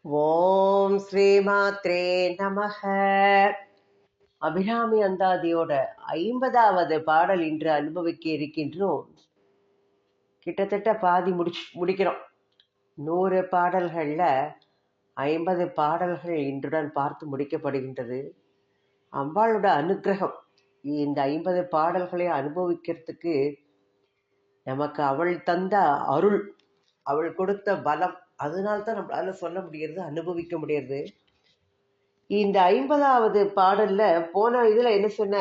ஓம் ஸ்ரீமாத்ரே நமக. அபிராமி அந்தாதியோட 50வது பாடல் இன்று அனுபவிக்க இருக்கின்றோம். கிட்டத்தட்ட பாதி முடிக்கிறோம். 100 பாடல்கள்ல 50 பாடல்கள் இன்றுடன் பார்த்து முடிக்கப்படுகின்றது. அம்பாளோட அனுக்கிரகம் இந்த 50 பாடல்களை அனுபவிக்கிறதுக்கு நமக்கு அவள் தந்த அருள், அவள் கொடுத்த பலம், அதனால்தான் நம்மளால சொல்ல முடியறது, அனுபவிக்க முடியறது. இந்த 50வது பாடல்ல போன இதுல என்ன சொன்ன,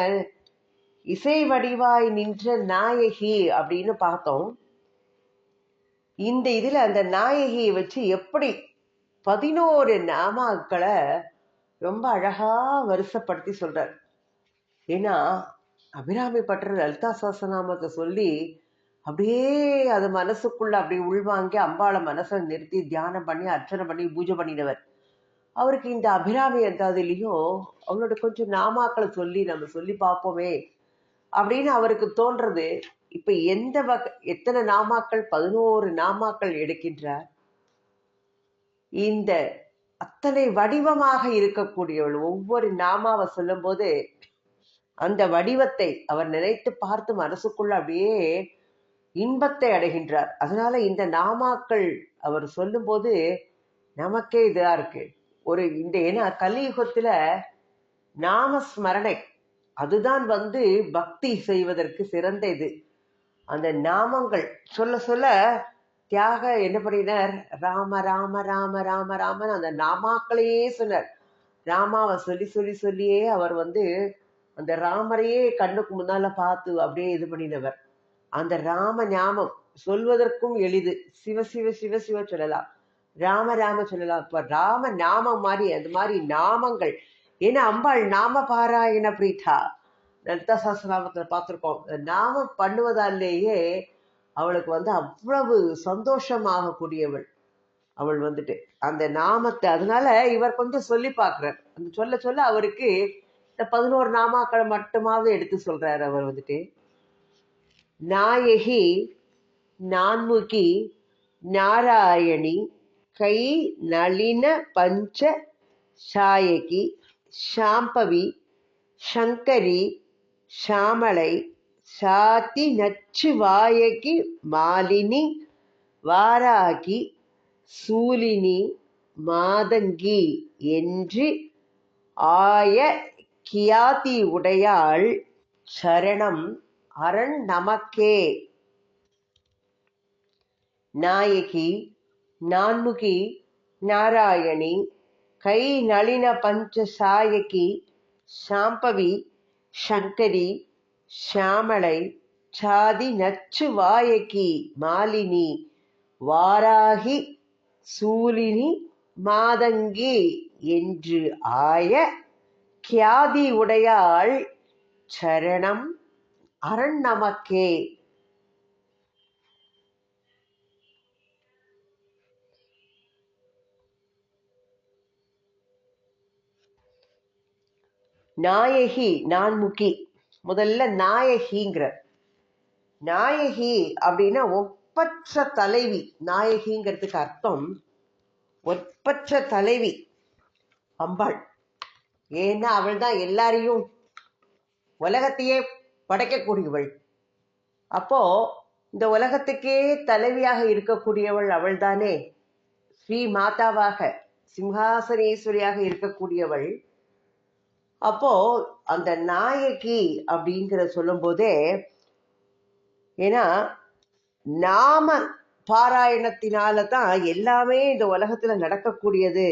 இசை வடிவாய் நின்ற நாயகி அப்படின்னு பார்த்தோம். இந்த இதுல அந்த நாயகியை வச்சு எப்படி 11 நாமாக்களை ரொம்ப அழகா வருஷப்படுத்தி சொல்றார். ஏன்னா அபிராமி பட்டர் லலிதா சஹஸ்ரநாமத்தை சொல்லி அப்படியே அது மனசுக்குள்ள அப்படி உள்வாங்கி அம்பாளை மனசை நிறுத்தி தியானம் பண்ணி அர்ச்சனை பண்ணி பூஜை பண்ணினவர். அவருக்கு இந்த அபிராமி அந்தாதிலையும் அவங்களோட கொஞ்சம் நாமாக்களை சொல்லி நம்ம சொல்லி பார்ப்போமே அப்படின்னு அவருக்கு தோன்றது. இப்ப எத்தனை நாமாக்கள்? 11 நாமாக்கள் எடுக்கின்றார். இந்த அத்தனை வடிவமாக இருக்கக்கூடியவள் ஒவ்வொரு நாமாவை சொல்லும் போது அந்த வடிவத்தை அவர் நினைத்து பார்த்து மனசுக்குள்ள அப்படியே இன்பத்தை அடைகின்றார். அதனால இந்த நாமாக்கள் அவர் சொல்லும் போது நமக்கே இதா இருக்கு. ஏன்னா கலியுகத்துல நாமஸ்மரணை அதுதான் பக்தி செய்வதற்கு சிறந்த இது. அந்த நாமங்கள் சொல்ல சொல்ல தியாக என்ன பண்ணினார், ராம ராம ராம ராம ராமன் அந்த நாமாக்களையே சொன்னார். ராமாவை சொல்லி சொல்லி சொல்லியே அவர் அந்த ராமரையே கண்ணுக்கு முன்னால பார்த்து அப்படியே இது பண்ணினவர். அந்த ராம ஞாபம் சொல்வதற்கும் எளிது. சிவ சிவ சிவ சிவ சொல்லலாம், ராம ராம சொல்லலாம். இப்ப ராம நாமம் மாதிரி அந்த மாதிரி நாமங்கள். ஏன்னா அம்பாள் நாம பாராயண பிரீதா, லலிதா சஹஸ்ரநாமத்துல பார்த்திருக்கோம். நாமம் பண்ணுவதாலேயே அவளுக்கு அவ்வளவு சந்தோஷமாக கூடியவள் அவள் அந்த நாமத்தை. அதனால இவர் கொஞ்சம் சொல்லி பார்க்கிறார். அந்த சொல்ல சொல்ல அவருக்கு இந்த 11 நாமாக்களை மட்டுமாவது எடுத்து சொல்றாரு. அவர் நாயகி, நான்முகி, நாராயணி, கை நளின பஞ்ச சாயகி, சாம்பவி, சங்கரி, சாமளை, சாத்தி நச்சு வாயகி, மாலினி, வாராகி, சூலினி, மாதங்கி என்று ஆய கியாதி உடையாள் சரணம் அரண் நமக்கே. நாயகி, நான்முகி, நாராயணி, கை நளின பஞ்ச சாயகி, சாம்பவி, சங்கரி, சாமளை, சாதி நச்சு வாயகி, மாலினி, வாராகி, சூலினி, மாதங்கி என்று ஆய கியாதி உடையாள் சரணம் அரண் நமக்கே. நாயகி, நான்முகி. முதல்ல நாயகிங்கிற நாயகி அப்படின்னா ஒப்பற்ற தலைவி. நாயகிங்கிறதுக்கு அர்த்தம் ஒப்பற்ற தலைவி அம்பாள். ஏன்னா அவள் தான் எல்லாரையும் உலகத்தையே படைக்கக்கூடியவள். அப்போ இந்த உலகத்துக்கே தலைவியாக இருக்கக்கூடியவள் அவள் தானே. ஸ்ரீ மாதாவாக சிம்ஹாசனேஸ்வரியாக இருக்கக்கூடியவள். அப்போ அந்த நாயகி அப்படிங்கிற சொல்லும் போதே, ஏன்னா நாம பாராயணத்தினால தான் எல்லாமே இந்த உலகத்துல நடக்கக்கூடியது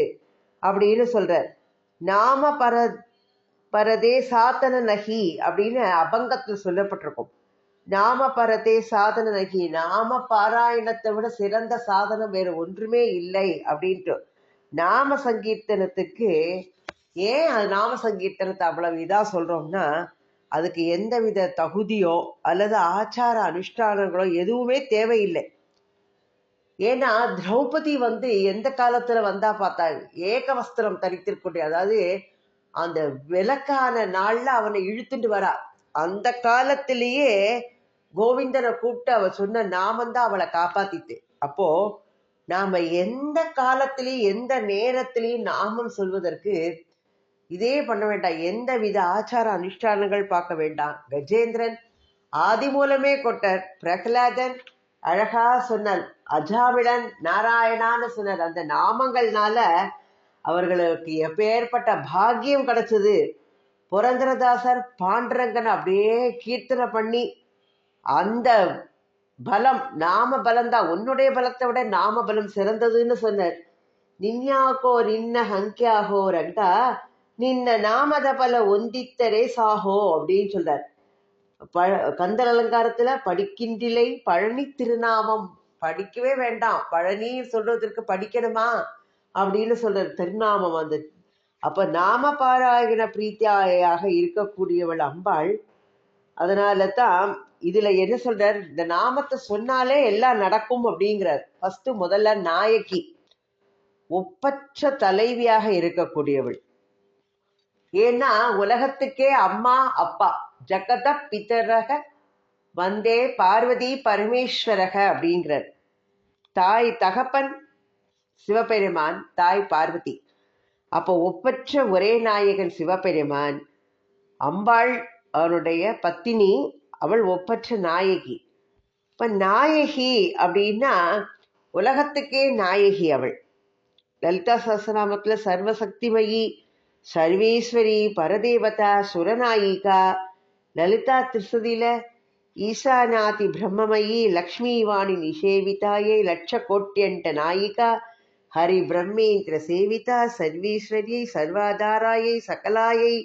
அப்படின்னு சொல்றார். நாம பரதே சாதன நகி அப்படின்னு அபங்கத்தில் சொல்லப்பட்டிருக்கும். நாம பரதே சாதன நகி, நாம பாராயணத்தை விட சிறந்த சாதனம் வேற ஒன்றுமே இல்லை அப்படின்ட்டு. நாம சங்கீர்த்தனத்துக்கு ஏன் அது நாம சங்கீர்த்தனத்தை அவ்வளவு இதா சொல்றோம்னா, அதுக்கு எந்தவித தகுதியோ அல்லது ஆச்சார அனுஷ்டானங்களோ எதுவுமே தேவையில்லை. ஏன்னா திரௌபதி எந்த காலத்துல வந்தா பார்த்தாங்க, ஏக வஸ்திரம் தரித்திருக்கூடிய, அதாவது அந்த விளக்கான நாள்ல அவனை இழுத்துட்டு வரா. அந்த காலத்திலேயே கோவிந்தனை கூப்பிட்டு அவ சொன்ன நாமந்தான் அவளை காப்பாத்திட்டு. அப்போ நாம எந்த காலத்திலையும் எந்த நேரத்திலையும் நாமம் சொல்வதற்கு இதே பண்ண வேண்டாம். எந்த வித ஆச்சார அனுஷ்டானங்கள் பார்க்க வேண்டாம். கஜேந்திரன் ஆதி மூலமே கொட்டார். பிரகலாதன் அழகா சொன்னார். அஜாமிழன் நாராயணான்னு சொன்னார். அந்த நாமங்கள்னால அவர்களுக்கு எப்பேற்பட்ட பாக்கியம் கிடைச்சது. புரந்தரதாசர் பாண்டரங்கன் அப்படியே கீர்த்தனை பண்ணி அந்த பலம் நாம பலம்தான், உன்னுடைய பலத்தை விட நாம பலம் சிறந்ததுன்னு சொன்னார். நின்யாக்கோ நின்ன ஹங்கியாகோ ரங்கா நின்ன நாமத பல ஒந்தித்தரே சாகோ அப்படின்னு சொல்றார். கந்தர் அலங்காரத்துல படிக்கின்றிலை பழனி திருநாமம், படிக்கவே வேண்டாம், பழனி சொல்றதற்கு படிக்கணுமா அப்படின்னு சொல்ற திருநாமம் வந்து. அப்ப நாம பாராயண பிரீத்தியாக இருக்கக்கூடியவள் அம்பாள். அதனால தான் இதுல என்ன சொல்றார், இந்த நாமத்தை சொன்னாலே எல்லாம் நடக்கும் அப்படிங்கிறார். ஃபர்ஸ்ட் முதல்ல நாயகி, ஒப்பற்ற தலைவியாக இருக்கக்கூடியவள். ஏன்னா உலகத்துக்கே அம்மா அப்பா, ஜகத பிதரக வந்தே பார்வதி பரமேஸ்வரக அப்படிங்கிறார். தாய் தகப்பன் சிவபெருமான், தாய் பார்வதி. அப்போ ஒப்பற்ற ஒரே நாயகன் சிவபெருமான், அம்பாள் அவருடைய பத்தினி, அவள் ஒப்பற்ற நாயகி. இப்ப நாயகி அப்படின்னா உலகத்துக்கே நாயகி அவள். லலிதா சஹஸ்ரநாமத்துல சர்வசக்திமயி, சர்வேஸ்வரி, பரதேவதா, சுரநாயிகா. லலிதா திருசதியில ஈசானாதி பிரம்மமயி, லக்ஷ்மி வாணி நிஷேவிதாயை, லட்ச கோட்யண்ட நாயிகா, ஹரி பிரம்மேந்திர சேவிதா, சர்வேஸ்வரியை, சர்வாதாராயை, சகலாயை,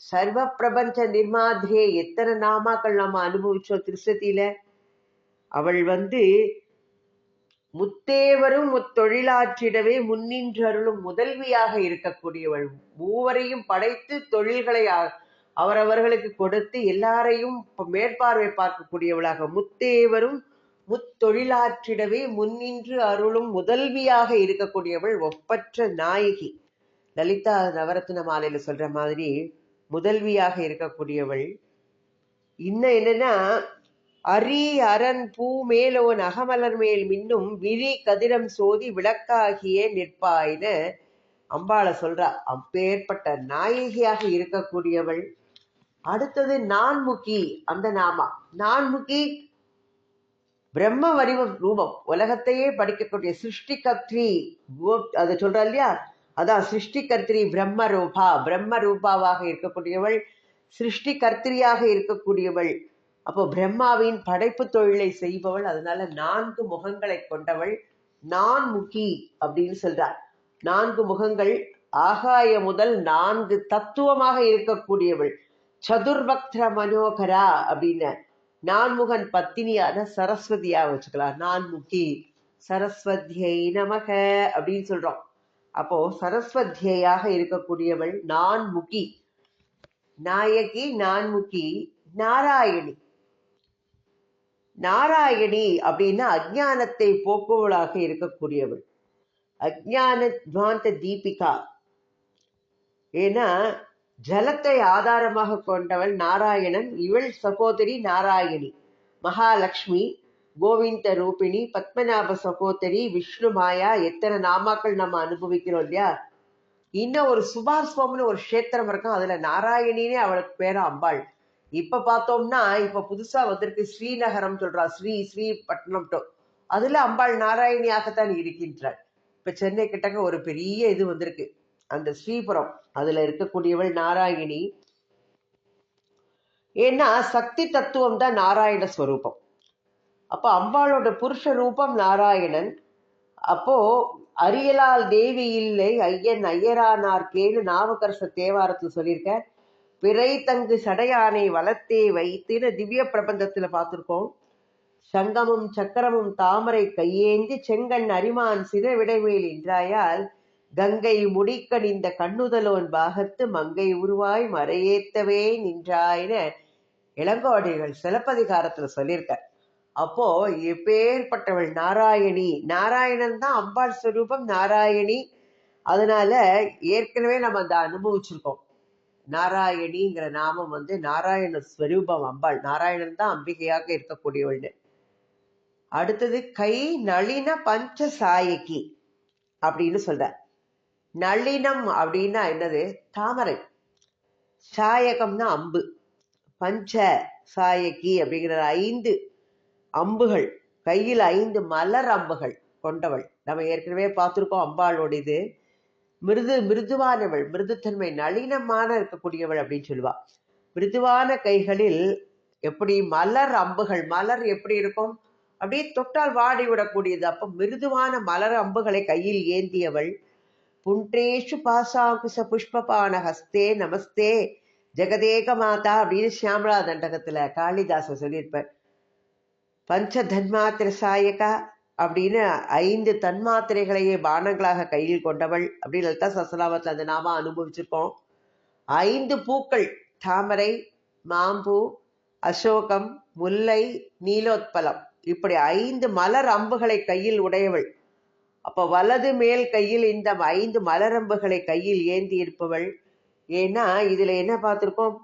சர்வ பிரபஞ்ச நிர்மாதிரியை. எத்தனை நாமாக்கள் நம்ம அனுபவிச்சோம் திருசதியில. அவள் முத்தேவரும் முத்தொழிலாற்றிடவே முன்னின்று அருளும் முதல்வியாக இருக்கக்கூடியவள். மூவரையும் படைத்து தொழில்களை அவரவர்களுக்கு கொடுத்து எல்லாரையும் மேற்பார்வை பார்க்கக்கூடியவளாக, முத்தேவரும் முத்தொழிலாற்றிடவே முன்னின்று அருளும் முதல்வியாக இருக்கக்கூடியவள், ஒப்பற்ற நாயகி. லலிதா நவரத்ன மாலையில சொல்ற மாதிரி முதல்வியாக இருக்கக்கூடியவள். இன்னும் என்னன்னா, அரி அரண் பூ மேலோன் அகமலர் மேல் மின்னும் விழி கதிரம் சோதி விளக்காகியே நிற்பாயின்னு அம்பாளை சொல்றா. அப்பேற்பட்ட நாயகியாக இருக்கக்கூடியவள். அடுத்தது நான்முகி. அந்த நாமா நான்முகி பிரம்ம வடிவ ரூபம், உலகத்தையே படிக்கக்கூடிய சிருஷ்டி கர்த்ரி. அதை சொல்றா இல்லையா, அதான் சிருஷ்டி கர்த்ரி பிரம்ம ரூபா. பிரம்ம ரூபாவாக இருக்கக்கூடியவள், சிருஷ்டி கர்த்திரியாக இருக்கக்கூடியவள். அப்போ பிரம்மாவின் படைப்பு தொழிலை செய்பவள். அதனால 4 முகங்களை கொண்டவள் நான்முகி அப்படின்னு சொல்றார். 4 முகங்கள், ஆகாய முதல் 4 தத்துவமாக இருக்கக்கூடியவள். சதுர்பக்திர மனோகரா அப்படின்னு நான்முகன் பத்தினியான சரஸ்வதியா வச்சுக்கலாம். நான்முகி சரஸ்வதியை நமக அப்படின்னு சொல்றோம். அப்போ சரஸ்வதியாக இருக்கக்கூடியவள் நான்முகி, நாயகி, நான்முகி. நாராயணி. நாராயணி அப்படின்னா அஜ்ஞானத்தை போக்குவளாக இருக்கக்கூடியவள், அஜ்ஞான துவாந்த தீபிகா. ஏன்னா ஜலத்தை ஆதாரமாக கொண்டவள் நாராயணன். இவள் சகோதரி நாராயணி. மகாலட்சுமி, கோவிந்த ரூபிணி, பத்மநாப சகோதரி, விஷ்ணு மாயா. எத்தனை நாமாக்கள் நம்ம அனுபவிக்கிறோம் இல்லையா. இன்னும் ஒரு சுபாஸ்வம்னு ஒரு கஷேத்திரம் இருக்கும், அதுல நாராயணினே அவளுக்கு பேரா அம்பாள். இப்ப பார்த்தோம்னா இப்ப புதுசா வந்திருக்கு ஸ்ரீநகரம் சொல்றா, ஸ்ரீபட்டினம். அதுல அம்பாள் நாராயணியாகத்தான் இருக்கின்றாள். இப்ப சென்னை கிட்டக்க ஒரு பெரிய இது வந்திருக்கு, அந்த ஸ்ரீபுரம். அதுல இருக்கக்கூடியவள் நாராயணி. ஏன்னா சக்தி தத்துவம் தான் நாராயண ஸ்வரூபம். அப்ப அம்பாளோட புருஷ ரூபம் நாராயணன். அப்போ அரியலால் தேவி இல்லை ஐயன் ஐயரானார்கேன்னு நாவுக்கரச தேவாரத்துல சொல்லியிருக்க. பிறை தங்கு சடையானை வளத்தே வைத்துன்னு திவ்ய பிரபந்தத்துல பார்த்திருக்கோம். சங்கமும் சக்கரமும் தாமரை கையேந்தி செங்கண் அரிமான் சிற விடைமேல் இன்றாயால் கங்கை முடிக்கணிந்த கண்ணுதலோன் பாகத்து மங்கை உருவாய் மறையேத்தவே நின்றாயின்னு இளங்கோடிகள் சிலப்பதிகாரத்துல சொல்லியிருக்க. அப்போ எப்பேற்பட்டவள் நாராயணி. நாராயணன் தான் அம்பாள் ஸ்வரூபம் நாராயணி. அதனால ஏற்கனவே நம்ம அந்த அனுபவிச்சிருக்கோம். நாராயணிங்கிற நாமம் நாராயண ஸ்வரூபம் அம்பாள். நாராயணன் தான் அம்பிகையாக இருக்கக்கூடியவள். அடுத்தது கை நளின பஞ்ச சாயக்கி அப்படின்னு சொல்ற. நளினம் அப்படின்னா என்னது? தாமரை. சாயகம்னா அம்பு. பஞ்ச சாயக்கி அப்படிங்கிற 5 அம்புகள், கையில் 5 மலர் அம்புகள் கொண்டவள். நம்ம ஏற்கனவே பார்த்துருக்கோம் அம்பாளோட இது. மிருதுவானவள், மிருதுத்தன்மை, நளினமான இருக்கக்கூடியவள் அப்படின்னு சொல்லுவா. மிருதுவான கைகளில் எப்படி மலர் அம்புகள், மலர் எப்படி இருக்கும்? அப்படியே தொட்டால் வாடி விடக்கூடியது. அப்ப மிருதுவான மலர் அம்புகளை கையில் ஏந்தியவள். புன்றேஷு பாசாங்குச புஷ்பபான ஹஸ்தே நமஸ்தே ஜெகதேக மாதா அப்படின்னு சியாமலா தண்டகத்துல காளிதாசன் சொல்லியிருப்பார். பஞ்ச தன்மாத்திர சாயகா அப்படின்னு 5 தன்மாத்திரைகளையே பானங்களாக கையில் கொண்டவள் அப்படின்னு லலிதா சஹஸ்ரநாமத்துல அந்த நாம அனுபவிச்சிருக்கோம். 5 பூக்கள், தாமரை, மாம்பூ, அசோகம், முல்லை, நீலோத்பலம், இப்படி 5 மலர் அம்புகளை கையில் உடையவள். அப்ப வலது மேல் கையில் இந்த 5 மலரம்புகளை கையில் ஏந்தி இருப்பவள். ஏன்னா இதுல என்ன பார்த்திருக்கோம்?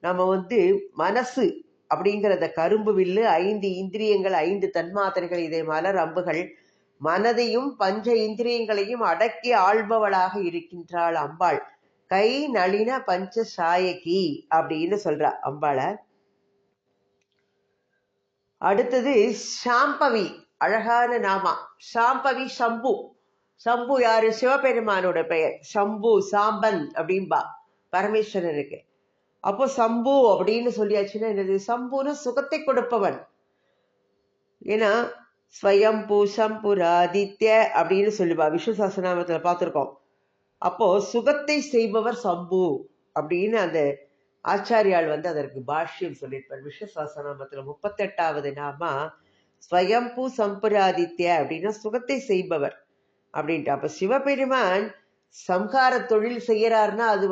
நம்ம மனசு அப்படிங்கிறத கரும்பு வில்லு, 5 இந்திரியங்கள், 5 தன்மாத்திரைகள், இதை மலர் அம்புகள். மனதையும் பஞ்ச இந்திரியங்களையும் அடக்கி ஆள்பவளாக இருக்கின்றாள் அம்பாள். கை நளின பஞ்ச சாயகி அப்படின்னு சொல்றா அம்பாளை. அடுத்தது சாம்பவி, அழகான நாமா. சாம்பவி சம்பு. சம்பு யாரு? சிவபெருமானோட பெயர். சம்பு, சாம்பன் அப்படின்பா பரமேஸ்வரனுக்கு. அப்போ சம்பு அப்படின்னு சொல்லியாச்சுன்னா என்னது? சம்புன்னு சுகத்தை கொடுப்பவன். ஏன்னா ஸ்வயம்பூ சம்புராதித்ய அப்படின்னு சொல்லுவா, விஷ்ணு சஹஸ்ரநாமத்துல பார்த்திருக்கோம். அப்போ சுகத்தை செய்பவர் சம்பு அப்படின்னு அந்த ஆச்சாரியால் அதற்கு பாஷ்யம் சொல்லியிருப்பார். விஷ்ணு சஹஸ்ரநாமத்துல 38வது நாமா ஸ்வயம்பூ சம்புராதித்ய அப்படின்னா சுகத்தை செய்பவர் அப்படின்ட்டு. அப்ப சிவபெருமான் சம்ஹார தொழில் செய்யறாருன்னா அது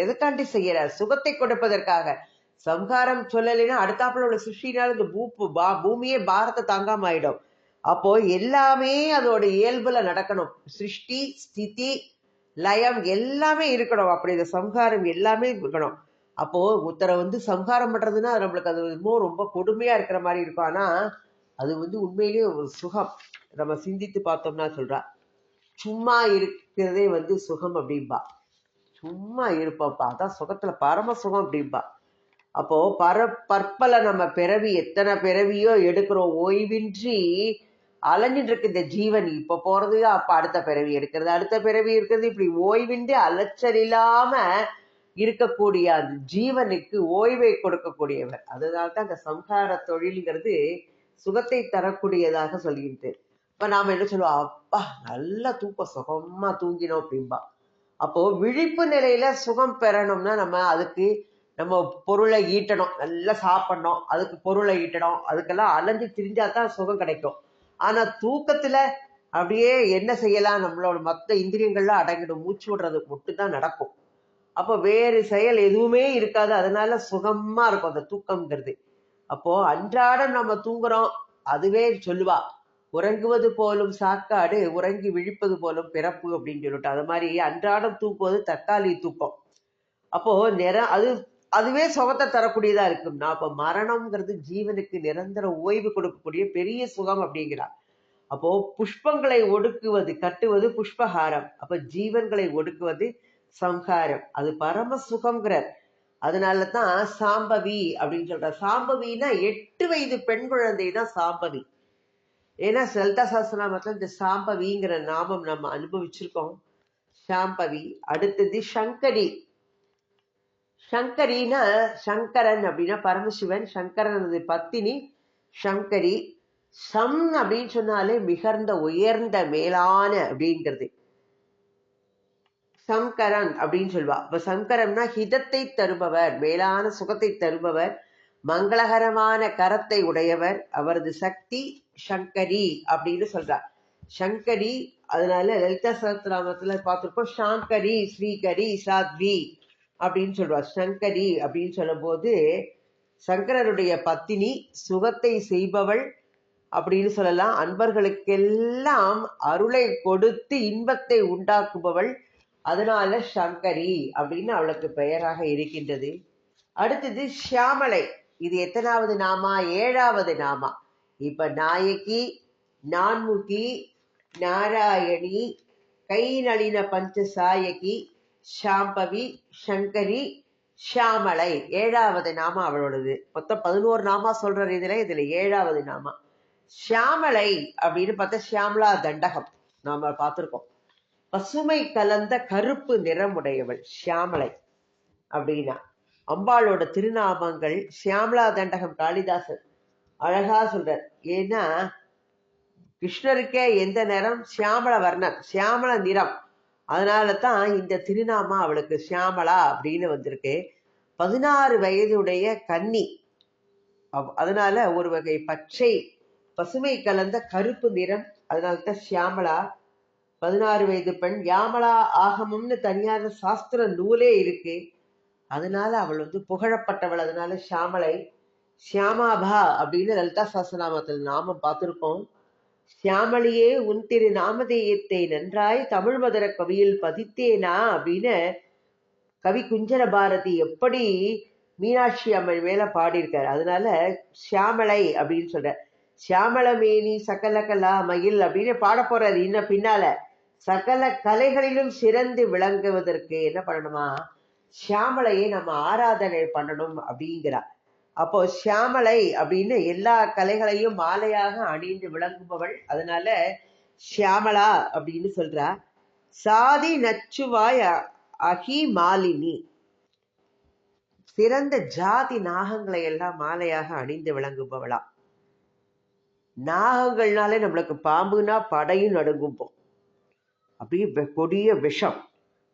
எதுக்காண்டி செய்யறார்? சுகத்தை கொடுப்பதற்காக. சம்ஹாரம் சொல்லலைன்னா அடுத்தாப்புல உள்ள சிருஷ்டினால இந்த பூமியே பாரத்தை தாங்காம ஆயிடும். அப்போ எல்லாமே அதோட இயல்புல நடக்கணும். சிருஷ்டி, ஸ்திதி, லயம் எல்லாமே இருக்கணும். அப்படி இந்த சம்ஹாரம் எல்லாமே இருக்கணும். அப்போ ஒருத்தரை சம்ஹாரம் பண்றதுன்னா நம்மளுக்கு அது ரொம்ப கொடுமையா இருக்கிற மாதிரி இருக்கும். ஆனா அது உண்மையிலேயே ஒரு சுகம். நம்ம சிந்தித்து பார்த்தோம்னா சொல்றா, சும்மா இருக்கிறதே சுகம் அப்படின்பா. சும்மா இருப்பப்பா, அதான் சுகத்துல பரம சுகம் அப்படின்பா. அப்போ பற்பல நம்ம பிறவி, எத்தனை பிறவியோ எடுக்கிறோம், ஓய்வின்றி அலைஞ்சிட்டு இருக்கு இந்த ஜீவன். இப்ப போறது, அப்ப அடுத்த பிறவி எடுக்கிறது, அடுத்த பிறவி இருக்கிறது, இப்படி ஓய்வின்றி அலைச்சல் இல்லாம இருக்கக்கூடிய அந்த ஜீவனுக்கு ஓய்வை கொடுக்கக்கூடியவர். அதனால்தான் அந்த சம்ஹார தொழில்ங்கிறது சுகத்தை தரக்கூடியதாக சொல்லிட்டு. இப்ப நாம என்ன சொல்லுவோம்? அப்பா நல்ல தூக்கம், சுகமா தூங்கினோம் அப்படின்பா. அப்போ விழிப்பு நிலையில சுகம் பெறணும்னா அதுக்கு நம்ம பொருளை ஈட்டணும், நல்லா சாப்பிடணும், அதுக்கு பொருளை ஈட்டணும், அதுக்கெல்லாம் அலைஞ்சு திரிஞ்சாதான் சுகம் கிடைக்கும். ஆனா தூக்கத்துல அப்படியே என்ன செய்யலாம்? நம்மளோட மொத்த இந்திரியங்கள்லாம் அடங்கிடும், மூச்சு விடுறது மட்டும்தான் நடக்கும். அப்போ வேறு செயல் எதுவுமே இருக்காது. அதனால சுகமா இருக்கும் அந்த தூக்கம்ங்கிறது. அப்போ அன்றாடம் நம்ம தூங்குறோம், அதுவே சொல்லுவா, உறங்குவது போலும் சாக்காடு, உறங்கி விழிப்பது போலும் பிறப்பு அப்படின்னு சொல்லிட்டு. அது மாதிரி அன்றாடம் தூக்குவது தற்காலிக தூக்கம். அப்போ அதுவே சுகத்தை தரக்கூடியதா இருக்கும்னா, அப்போ மரணம்ங்கிறது ஜீவனுக்கு நிரந்தர ஓய்வு கொடுக்கக்கூடிய பெரிய சுகம் அப்படிங்கிறார். அப்போ புஷ்பங்களை ஒடுக்குவது, கட்டுவது புஷ்பஹாரம். அப்ப ஜீவன்களை ஒடுக்குவது சம்ஹாரம். அது பரம சுகம்ங்கிறார். அதனாலதான் சாம்பவி அப்படின்னு சொல்ற. சாம்பவினா 8 வயது பெண் குழந்தை தான் சாம்பவி. ஏன்னா லலிதா சஹஸ்ரநாமத்துல இந்த சாம்பவிங்கிற நாமம் நம்ம அனுபவிச்சிருக்கோம். சாம்பவி. அடுத்தது சங்கரி. சங்கரினா சங்கரன் அப்படின்னா பரமசிவன். சங்கரனது பத்தினி சங்கரி. சம் அப்படின்னு சொன்னாலே மிகர்ந்த, உயர்ந்த, மேலான அப்படிங்கிறது. சங்கரன் அப்படின்னு சொல்லுவா. இப்ப சங்கரம்னா ஹிதத்தை தருபவர், மேலான சுகத்தை தருபவர், மங்களகரமான கரத்தை உடையவர். அவரது சக்தி சங்கரி அப்படின்னு சொல்றார். சங்கரி. அதனால லலிதா சஹஸ்ரநாமத்துல பார்த்திருக்கோம், சாங்கரி, ஸ்ரீகரி, சாத்வி அப்படின்னு சொல்றார். சங்கரி அப்படின்னு சொல்லும் போது சங்கரருடைய பத்தினி, சுகத்தை செய்பவள் அப்படின்னு சொல்லலாம். அன்பர்களுக்கெல்லாம் அருளை கொடுத்து இன்பத்தை உண்டாக்குபவள். அதனால சங்கரி அப்படின்னு அவளுக்கு பெயராக இருக்கின்றது. அடுத்தது ஷியாமலை. இது எத்தனாவது நாமா? 7வது நாமா. இப்ப நாயகி, நான்முகி, நாராயணி, கை நளின பஞ்சசாயகி, சாம்பவி, சங்கரி, ஷியாமளை 7வது நாமா அவளோடது. மொத்தம் 11 நாமா சொல்ற இதுல 7வது நாமா ஷியாமளை அப்படின்னு பார்த்தா ஷியாமலா தண்டகம் நாம பார்த்திருக்கோம். பசுமை கலந்த கருப்பு நிறமுடையவள் ஷியாமளை அப்படின்னா. அம்பாளோட திருநாமங்கள் ஷியாமலா தண்டகம் காளிதாசன் அழகா சொல்றார். ஏன்னா கிருஷ்ணருக்கே எந்த நிறம்? ஷியாமள வர்ணம், ஷியாமள நிறம். அதனால தான் இந்த திருநாமா அவளுக்கு ஷியாமளா அப்படின்னு வந்திருக்கு. 16 வயதுடைய கன்னி, அதனால ஒரு வகை பச்சை பசுமை கலந்த கருப்பு நிறம், அதனால்தான் ஷியாமளா. 16 வயது பெண். யாமலா ஆகமம்னு தனியான சாஸ்திர நூலே இருக்கு. அதனால அவள் புகழப்பட்டவள். அதனால ஷியாமளை. ஷியாமாபா அப்படின்னு லலிதா சஹஸ்ரநாமத்தில் நாமம் பார்த்திருக்கோம். ஷியாமளியே உன் திரு நாமதேயத்தை நன்றாய் தமிழ் மதுர கவியில் பதித்தேனா அப்படின்னு கவி குஞ்சர பாரதி எப்படி மீனாட்சி அம்மன் மேல பாடியிருக்காரு. அதனால ஷியாமளை அப்படின்னு சொல்ற. ஷியாமளமேனி சகல கலா மயில் அப்படின்னு பாட போறாரு. இன்னும் பின்னால சகல கலைகளிலும் சிறந்து விளங்குவதற்கு என்ன பண்ணணுமா? ஷியாமளையை நம்ம ஆராதனை பண்ணணும் அப்படிங்கிறா. அப்போ ஷியாமளை அப்படின்னு எல்லா கலைகளையும் மாலையாக அணிந்து விளங்குபவள். அதனால ஷியாமளா அப்படின்னு சொல்றா. சாதி நச்சுவாய் அகி மாலினி, சிறந்த ஜாதி நாகங்களை எல்லாம் மாலையாக அணிந்து விளங்குபவளா. நாகங்கள்னாலே நம்மளுக்கு பாம்புனா படையும் நடுங்கும்போம். அப்படியே கொடிய விஷம்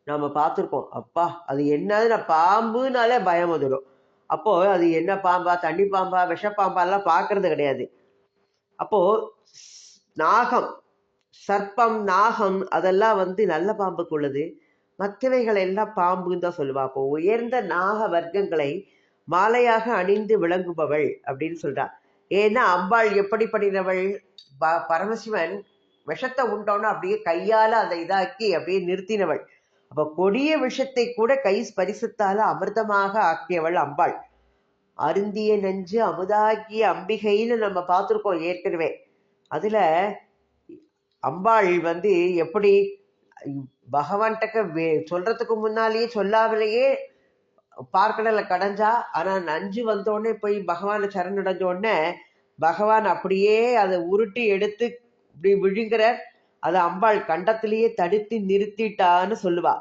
நாம பார்த்துருக்கோம். அப்பா அது என்னது? பாம்புனாலே பயம் வந்துடும். அப்போ அது என்ன பாம்பா, தண்ணி பாம்பா, விஷப்பாம்பாலாம் பார்க்கறது கிடையாது. அப்போ நாகம், சர்ப்பம், நாகம் அதெல்லாம் நல்ல பாம்புக்கு உள்ளது. மற்றவைகள் எல்லாம் பாம்புன்னு தான் சொல்லுவா. அப்போ உயர்ந்த நாக வர்க்கங்களை மாலையாக அணிந்து விளங்குபவள் அப்படின்னு சொல்றா. ஏன்னா அம்பாள் எப்படிப்படினவள்? பரமசிவன் விஷத்தை உண்டோன்னு அப்படியே கையால அதை இதாக்கி அப்படியே நிறுத்தினவள். அப்ப கொடிய விஷத்தை கூட கை ஸ்பரிசத்தால அமிர்தமாக ஆக்கியவள் அம்பாள். அருந்திய நெஞ்சு அமுதாக்கிய அம்பிகைன்னு நம்ம பார்த்துருக்கோம் ஏற்கனவே. அதுல அம்பாள் எப்படி பகவான்கிட்ட சொல்றதுக்கு முன்னாலேயே சொல்லாமலேயே பார்க்கடல கடைஞ்சா. ஆனா நஞ்சு வந்தோடனே போய் பகவானை சரணடைஞ்ச உடனே பகவான் அப்படியே அதை உருட்டி எடுத்து இப்படி விழுங்குற. அதை அம்பாள் கண்டத்திலேயே தடுத்து நிறுத்திட்டான்னு சொல்லுவா.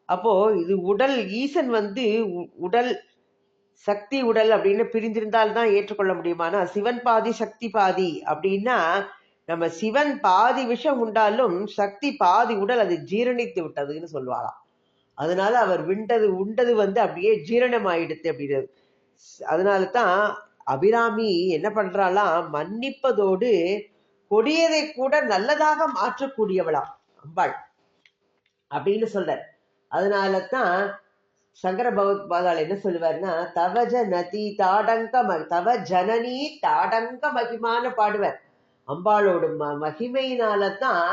அப்போ இது உடல் ஈசன் உடல் சக்தி உடல் அப்படின்னு பிரிந்திருந்தால்தான் ஏற்றுக்கொள்ள முடியுமானா சிவன் பாதி சக்தி பாதி அப்படின்னா நம்ம சிவன் பாதி விஷம் உண்டாலும் சக்தி பாதி உடல் அது ஜீரணித்து விட்டதுன்னு சொல்லுவாராம். அதனால அவர் உண்டது அப்படியே ஜீரணம் ஆயிடுத்து அப்படின்னு. அதனால தான் அபிராமி என்ன பண்றாளாம்? மன்னிப்பதோடு கொடியதை கூட நல்லதாக மாற்றக்கூடியவளாம் அம்பாள் அப்படின்னு சொல்ற. அதனால தான் சங்கர பகவத்பாதால் என்ன சொல்லுவார்னா, தவஜ நதி தாடங்க தவ ஜனனி தாடங்க மகிமான பாடுவார். அம்பாளோட மகிமையினால தான்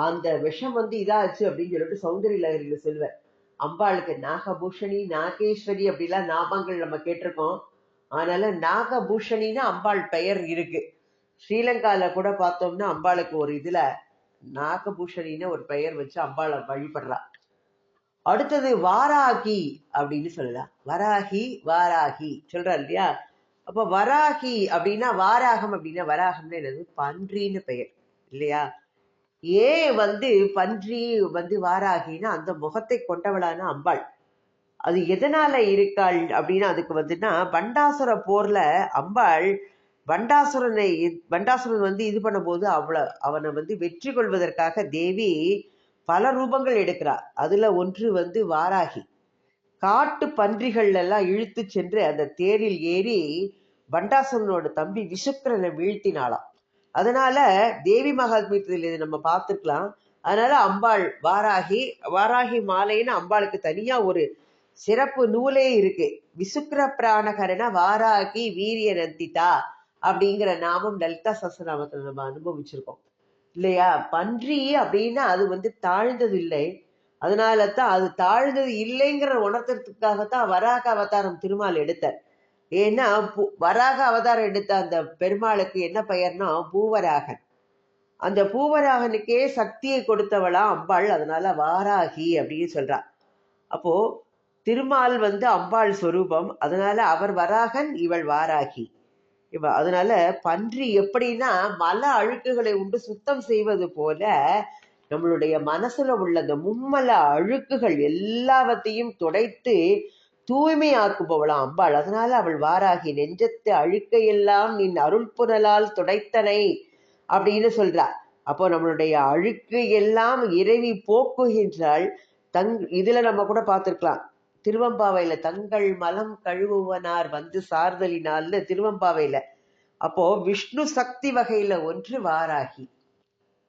அந்த விஷம் இதாச்சு அப்படின்னு சொல்லிட்டு சௌந்தரிய லகரியில சொல்லுவார். அம்பாளுக்கு நாகபூஷணி, நாகேஸ்வரி அப்படிலாம் நாமங்கள் நம்ம கேட்டிருக்கோம். அதனால நாகபூஷணின்னு அம்பாள் பெயர் இருக்கு. ஸ்ரீலங்கால கூட பார்த்தோம்னா அம்பாளுக்கு ஒரு இதுல நாகபூஷணின்னு ஒரு பெயர் வச்சு அம்பாளை வழிபடுறா. அடுத்தது வாராகி அப்படின்னு சொல்லலாம். வராகி வாராகி சொல்றாரு இல்லையா? அப்ப வராகி அப்படின்னா வாராகம் அப்படின்னா வராகம்னு என்னது? பன்றின்னு பெயர் இல்லையா? ஏன் பன்றி வாராகின்னா அந்த முகத்தை கொண்டவளான அம்பாள். அது எதனால இருக்காள் அப்படின்னா அதுக்கு பண்டாசுர போர்ல அம்பாள் பண்டாசுரன் இது பண்ணும்போது அவனை வெற்றி கொள்வதற்காக தேவி பல ரூபங்கள் எடுக்கிறார். அதுல ஒன்று வாராகி. காட்டு பன்றிகள் எல்லாம் இழுத்து சென்று அந்த தேரில் ஏறி பண்டாசுரனோட தம்பி விசுக்கரனை வீழ்த்தினாளாம். அதனால தேவி மகாத்மியத்தில் இதை நம்ம பார்த்துக்கலாம். அதனால அம்பாள் வாராகி மாலைன்னு அம்பாளுக்கு தனியா ஒரு சிறப்பு நூலே இருக்கு. விசுக்கர பிராணகரன வாராகி வீரிய நந்திதா அப்படிங்கிற நாமம் லலிதா சஹஸ்ரநாமத்தில் நம்ம அனுபவிச்சிருக்கோம் இல்லையா? பன்றி அப்படின்னா அது தாழ்ந்தது இல்லை. அதனால தான் அது தாழ்ந்தது இல்லைங்கிற உணர்த்துறதுக்காகத்தான் வராக அவதாரம் திருமால் எடுத்தார். ஏன்னா வராக அவதாரம் எடுத்த அந்த பெருமாளுக்கு என்ன பெயர்னா பூவராகன். அந்த பூவராகனுக்கே சக்தியை கொடுத்தவளா அம்பாள், அதனால வாராகி அப்படின்னு சொல்றா. அப்போ திருமால் அம்பாள் சொரூபம், அதனால அவர் வராகன், இவள் வாராகி. அதனால பன்றி எப்படின்னா மல அழுக்குகளை உண்டு சுத்தம் செய்வது போல நம்மளுடைய மனசுல உள்ள அந்த மும்மல அழுக்குகள் எல்லாவற்றையும் துடைத்து தூய்மையாக்குபவளாம் அம்பாள். அதனால அவள் வாராகி. நெஞ்சத்து அழுக்கையெல்லாம் நின் அருள் புனலால் துடைத்தனை அப்படின்னு சொல்றா. அப்போ நம்மளுடைய அழுக்கு எல்லாம் இறைவி போக்குகின்றாள். இதுல நம்ம கூட பார்த்திருக்கலாம், திருவம்பாவையில தங்கள் மலம் கழுவுவனார் வந்து சார்தலினால்னு திருவம்பாவையில. அப்போ விஷ்ணு சக்தி வகையில ஒன்று வாராகி.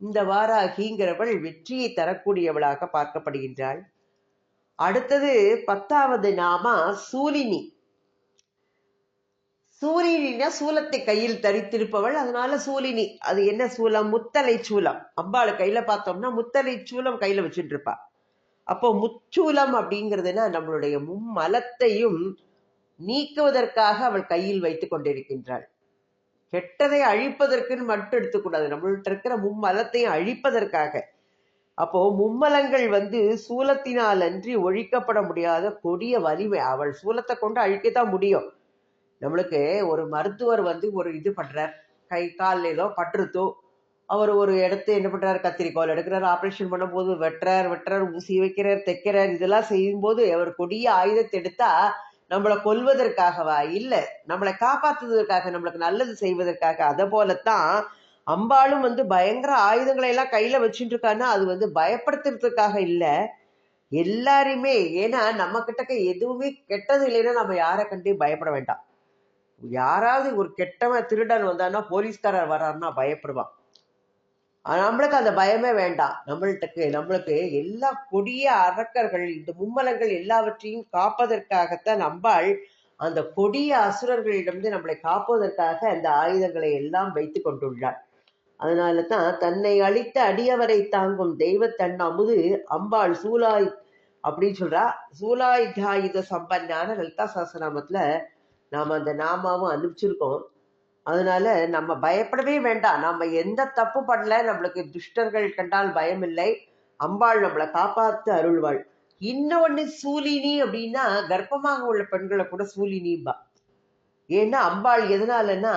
இந்த வாராகிங்கிறவள் வெற்றியை தரக்கூடியவளாக பார்க்கப்படுகின்றாள். அடுத்தது 10வது நாமா சூலினி. சூலினினா சூலத்தை கையில் தரித்திருப்பவள், அதனால சூலினி. அது என்ன சூலம்? முத்தலை சூலம். அம்பாள் கையில பார்த்தோம்னா முத்தலை சூலம் கையில வச்சுட்டு இருப்பா. அப்போ முச்சூலம் அப்படிங்கிறதுனா நம்மளுடைய மும்மலத்தையும் நீக்குவதற்காக அவள் கையில் வைத்துக் கொண்டிருக்கின்றாள். கெட்டதை அழிப்பதற்குன்னு மட்டும் எடுத்துக்கூடாது, நம்மள்ட்ட இருக்கிற மும்மலத்தையும் அழிப்பதற்காக. அப்போ மும்மலங்கள் சூலத்தினால் அன்றி ஒழிக்கப்பட முடியாத கொடிய வலிமை. அவள் சூலத்தை கொண்டு அழிக்கத்தான் முடியும். நம்மளுக்கு ஒரு மருத்துவர் ஒரு இது பண்றார், கை கால் ஏதோ பற்றுத்தோ, அவர் ஒரு இடத்து என்ன பண்றாரு, கத்திரிக்கோல் எடுக்கிறார், ஆப்ரேஷன் பண்ணும் போது வெட்டுறார், ஊசி வைக்கிறார், தைக்கிறார். இதெல்லாம் செய்யும் போது அவர் கொடிய ஆயுதத்தை எடுத்தா நம்மளை கொல்வதற்காகவா? இல்ல, நம்மளை காப்பாற்றுவதற்காக, நம்மளுக்கு நல்லது செய்வதற்காக. அத போலத்தான் அம்பாளும் பயங்கர ஆயுதங்களை எல்லாம் கையில வச்சுட்டு இருக்கான்னா அது பயப்படுத்துறதுக்காக இல்ல, எல்லாருமே. ஏன்னா நம்ம கிட்டக்க எதுவுமே கெட்டது இல்லைன்னா நம்ம யாரை கண்டே பயப்பட வேண்டாம். யாராவது ஒரு கெட்டவன் திருடன் வந்தான்னா, போலீஸ்காரர் வர்றாருன்னா பயப்படுவான். நம்மளுக்கு அந்த பயமே வேண்டாம். நம்மளுக்கு எல்லா கொடிய அரக்கர்கள், இந்த மும்மலங்கள் எல்லாவற்றையும் காப்பதற்காகத்தான் அம்பாள் அந்த கொடிய அசுரர்களிடமிருந்து நம்மளை காப்பதற்காக அந்த ஆயுதங்களை எல்லாம் வைத்து கொண்டுள்ளாள். அதனால தான் தன்னை அழித்த அடியவரை தாங்கும் தெய்வ தன் அமுது அம்பாள் சூலாய் அப்படின்னு சொல்றா. சூலாயுத சம்பன்னான லலிதா சஹஸ்ரநாமத்துல நாம அந்த நாமாவும் அனுப்பிச்சிருக்கோம். அதனால நம்ம பயப்படவே வேண்டாம். நம்ம எந்த தப்பு பண்ணல, நம்மளுக்கு துஷ்டர்கள் கண்டால் பயம் இல்லை. அம்பாள் நம்மளை காப்பாத்து அருள்வாள். இன்னொன்னு சூலினி அப்படின்னா கர்ப்பமாக உள்ள பெண்களை கூட சூலினிம்பா. ஏன்னா அம்பாள் எதனாலன்னா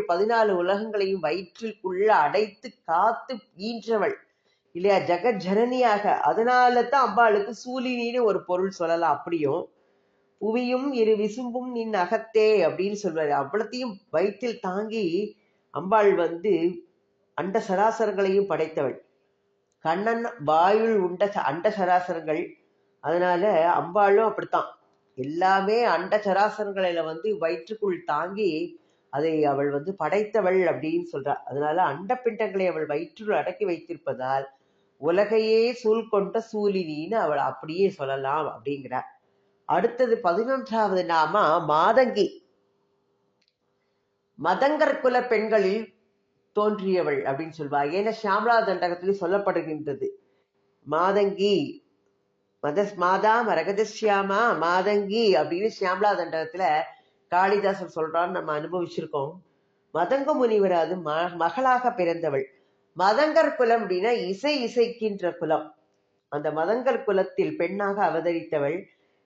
14 உலகங்களையும் வயிற்றுக்குள்ள அடைத்து காத்து ஈன்றவள் இல்லையா, ஜெகத் ஜனனியாக. அதனால தான் அம்பாளுக்கு சூலினின்னு ஒரு பொருள் சொல்லலாம். அப்படியும் புவியும் இரு விசும்பும் நின் அகத்தே அப்படின்னு சொல்வாரு. அவ்வளத்தையும் வயிற்றில் தாங்கி அம்பாள் அண்ட சராசரங்களையும் படைத்தவள். கண்ணன் வாயுள் உண்ட அண்ட சராசரங்கள். அதனால அம்பாளும் அப்படித்தான், எல்லாமே அண்ட சராசரங்களில வயிற்றுக்குள் தாங்கி அதை அவள் படைத்தவள் அப்படின்னு சொல்றா. அதனால அண்ட பிண்டங்களை அவள் வயிற்றுள் அடக்கி வைத்திருப்பதால் உலகையே சூழ் கொண்ட சூலினின்னு அவள் அப்படியே சொல்லலாம் அப்படிங்கிறார். அடுத்தது 11வது நாமா மாதங்கி. மதங்கர் குல பெண்களில் தோன்றியவள் அப்படின்னு சொல்வா. ஏன்னா ஷியாமளா தண்டகத்திலே சொல்லப்படுகின்றது மாதங்கி. மாதா மரகதசியாமா மாதங்கி அப்படின்னு ஷியாமளா தண்டகத்துல காளிதாசன் சொல்றான்னு நம்ம அனுபவிச்சிருக்கோம். மதங்க முனிவர் அது மகளாக பிறந்தவள். மதங்கர் குலம் அப்படின்னா இசைக்கின்ற குலம். அந்த மதங்கர் குலத்தில் பெண்ணாக அவதரித்தவள்.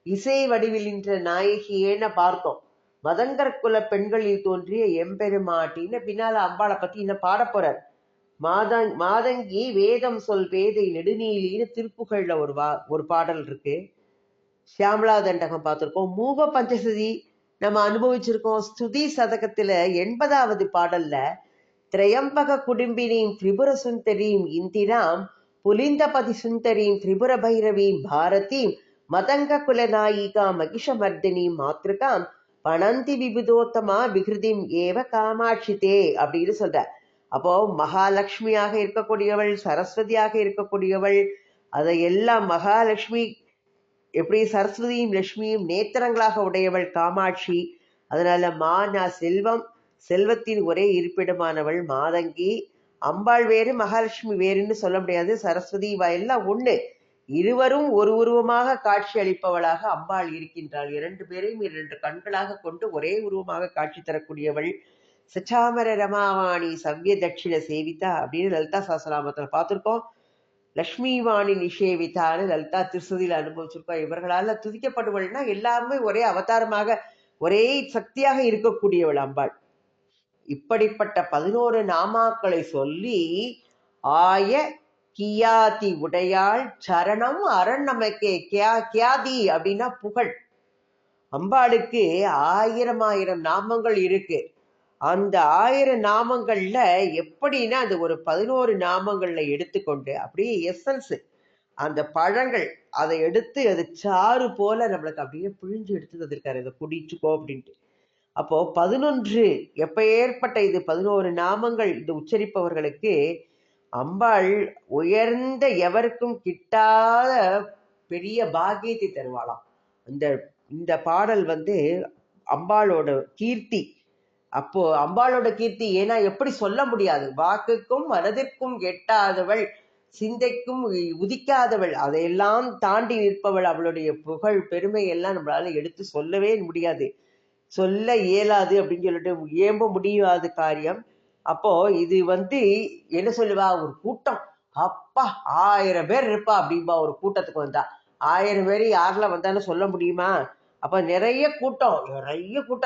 இசை வடிவிலின்ற நாயகியேன்னு பார்த்தோம். மதங்கர் குல பெண்களில் தோன்றிய எம்பெருமாட்டின்னு பின்னால அம்பாளை பத்தி இன்னும் பாட போறார். மாதங்கி வேதம் சொல் பேதை நெடுநீலின்னு திருப்புகழ்ல ஒரு பாடல் இருக்கு. ஷியாமளா தண்டகம் பார்த்திருக்கோம். மூவ பஞ்சசதி நம்ம அனுபவிச்சிருக்கோம். ஸ்துதி சதகத்துல 80வது பாடல்ல திரையம்பக குடும்பினீம் திரிபுர சுந்தரீம் இந்திராம் புலிந்தபதி சுந்தரீம் திரிபுர பைரவீம் பாரதீம் மதங்க குலநாயிகா மகிஷமர்தினி மாத்ருகாம் பணந்தி விபுதோத்தமா விகிருதிம் ஏவ காமாட்சிதே அப்படின்னு சொல்ற. அப்போ மகாலட்சுமியாக இருக்கக்கூடியவள், சரஸ்வதியாக இருக்கக்கூடியவள். அதையெல்லாம் மகாலட்சுமி எப்படி சரஸ்வதியும் லட்சுமியும் நேத்திரங்களாக உடையவள் காமாட்சி. அதனால மானா செல்வம், செல்வத்தின் ஒரே இருப்பிடமானவள் மாதங்கி. அம்பாள் வேறு மகாலட்சுமி வேறுன்னு சொல்ல முடியாது. சரஸ்வதி எல்லாம் ஒண்ணு. இருவரும் ஒரு உருவமாக காட்சி அளிப்பவளாக அம்பாள் இருக்கின்றாள். 2 பேரையும் 2 கண்களாக கொண்டு ஒரே உருவமாக காட்சி தரக்கூடியவள். சச்சாமர ரமாவாணி சவ்ய தட்சிண சேவிதா அப்படின்னு லலிதா சாஸ்திரநாமத்தில் பார்த்துருக்கோம். லக்ஷ்மி வாணி நிஷேவிதான்னு லலிதா திருசதியில் அனுபவிச்சிருக்கோம். இவர்களால துதிக்கப்படுவள்னா எல்லாருமே ஒரே அவதாரமாக ஒரே சக்தியாக இருக்கக்கூடியவள் அம்பாள். இப்படிப்பட்ட 11 நாமாக்களை சொல்லி ஆய கியாதி உடையாள் சரணம் அரண் நமக்கே. கியாதி அப்படின்னா புகழ். அம்பாளுக்கு 1000 நாமங்கள் இருக்கு. அந்த 1000 நாமங்கள்ல எப்படின்னா அந்த ஒரு 11 நாமங்கள்ல எடுத்துக்கொண்டு அப்படியே எசன்ஸ் அந்த பழங்கள் அதை எடுத்து அது சாறு போல நம்மளுக்கு அப்படியே பிழிஞ்சு எடுத்து இருக்காரு, இதை குடிச்சுக்கோ அப்படின்ட்டு. அப்போ 11 எப்ப ஏற்பட்ட இது 11 நாமங்கள் இது உச்சரிப்பவர்களுக்கு அம்பாள் உயர்ந்த எவருக்கும் கிட்டாத பெரிய பாக்கியத்தை தருவாளாம். இந்த பாடல் அம்பாளோட கீர்த்தி. அப்போ அம்பாளோட கீர்த்தி ஏன்னா எப்படி சொல்ல முடியாது, வாக்குக்கும் மனதிற்கும் எட்டாதவள், சிந்தைக்கும் உதிக்காதவள், அதையெல்லாம் தாண்டி நிற்பவள். அவளுடைய புகழ் பெருமை எல்லாம் நம்மளால எடுத்து சொல்லவே முடியாது, சொல்ல இயலாது அப்படின்னு சொல்லிட்டு ஏம்ப முடியாத காரியம். அப்போ இது என்ன சொல்லுவா, ஒரு கூட்டம் அப்பா 1000 பேர் இருப்பா அப்படின்பா. ஒரு கூட்டத்துக்கு வந்தா 1000 பேர் யாருல வந்தாலும் சொல்ல முடியுமா? அப்ப நிறைய கூட்டம்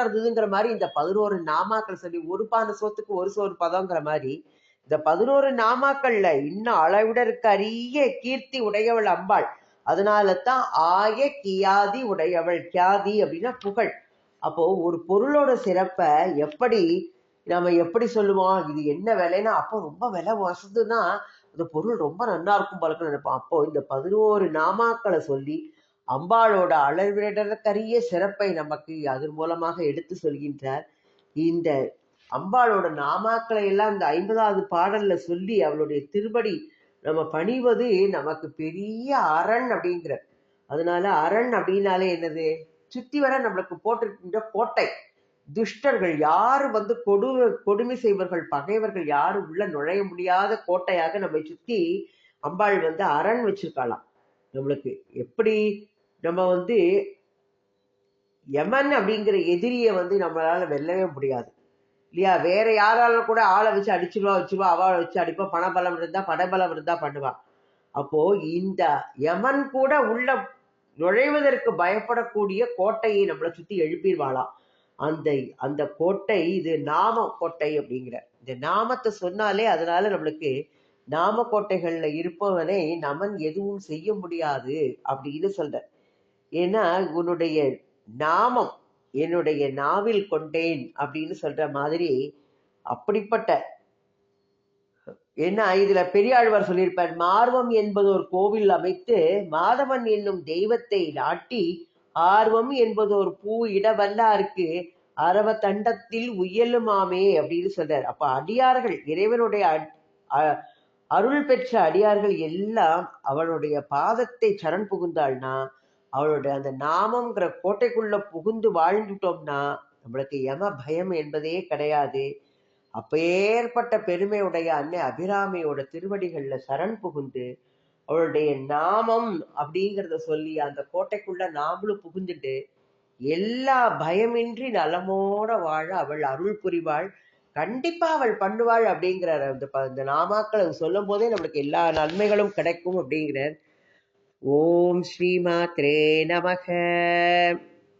இருந்ததுங்கிற மாதிரி இந்த 11 நாமாக்கள் சொல்லி ஒரு பானை சோத்துக்கு ஒரு சோறு பதங்கிற மாதிரி இந்த 11 நாமாக்கள்ல இன்னும் அளவிடற்கு அரிய கீர்த்தி உடையவள் அம்பாள். அதனால தான் ஆய கியாதி உடையவள். கியாதி அப்படின்னா புகழ். அப்போ ஒரு பொருளோட சிறப்பை நம்ம எப்படி சொல்லுவோம், இது என்ன விலைன்னா அப்போ ரொம்ப விலை வசதுன்னா அந்த பொருள் ரொம்ப நல்லா இருக்கும் போலக்கு நினைப்போம். அப்போ இந்த 11 நாமாக்களை சொல்லி அம்பாளோட அளவிடற்கரிய சிறப்பை நமக்கு அதன் மூலமாக எடுத்து சொல்கின்றார். இந்த அம்பாளோட நாமாக்களை எல்லாம் இந்த 50வது பாடல்ல சொல்லி அவளுடைய திருப்படி நம்ம பணிவது நமக்கு பெரிய அரண் அப்படிங்கிற. அதனால அரண் அப்படின்னாலே என்னது, சுத்தி வர நம்மளுக்கு போட்டிருக்கின்ற கோட்டை. துஷ்டர்கள் யாரு கொடுமை செய்வர்கள், பகைவர்கள் யாரும் உள்ள நுழைய முடியாத கோட்டையாக நம்ம சுத்தி அம்பாள் அரண் வச்சிருக்கலாம். நம்மளுக்கு எப்படி நம்ம யமன் அப்படிங்கிற எதிரியை நம்மளால வெல்லவே முடியாது இல்லையா? வேற யாராலும் கூட ஆளை வச்சு வச்சிருவா, அவளை வச்சு அடிப்பா, பணபலம் இருந்தா படைபலம் இருந்தா பண்ணுவா. அப்போ இந்த யமன் கூட உள்ள நுழைவதற்கு பயப்படக்கூடிய கோட்டையை நம்மளை சுத்தி எழுப்பிடுவாளாம். அந்த கோட்டை இது நாம கோட்டை அப்படிங்கிற. இந்த நாமத்தை சொன்னாலே அதனால நம்மளுக்கு நாம கோட்டைகள்ல இருப்பவனை நமன் எதுவும் செய்ய முடியாது அப்படின்னு சொல்ற. ஏன்னா உன்னுடைய நாமம் என்னுடைய நாவில் கொண்டேன் அப்படின்னு சொல்ற மாதிரி அப்படிப்பட்ட. ஏன்னா இதுல பெரியாழ்வார் சொல்லியிருப்பார், மார்வம் என்பது ஒரு கோவில் அமைத்து மாதவன் என்னும் தெய்வத்தை நாட்டி ஆர்வம் என்பது ஒரு பூ இடவல்லாருக்கு அரவ தண்டத்தில் உயலுமாமே அப்படின்னு சொல்றார். அப்ப அடியார்கள், இறைவனுடைய அருள் பெற்ற அடியார்கள் எல்லாம் அவளுடைய பாதத்தை சரண் புகுந்தாள்னா, அவளுடைய அந்த நாமங்கிற கோட்டைக்குள்ள புகுந்து வாழ்ந்துட்டோம்னா நம்மளுக்கு யம பயம் என்பதே கிடையாது. அப்பேற்பட்ட பெருமையுடைய அன்னை அபிராமியோட திருவடிகள்ல சரண் புகுந்து அவளுடைய நாமம் அப்படிங்கிறத சொல்லி அந்த கோட்டைக்குள்ள நாமளும் புகுந்துட்டு எல்லா பயமின்றி நலமோட வாழ அவள் அருள் புரிவாள். கண்டிப்பா அவள் பண்ணுவாள் அப்படிங்கிறார். அந்த நாமாக்களை சொல்லும் போதே நம்மளுக்கு எல்லா நன்மைகளும் கிடைக்கும் அப்படிங்கிறார். ஓம் ஸ்ரீ மாத்ரே நமக.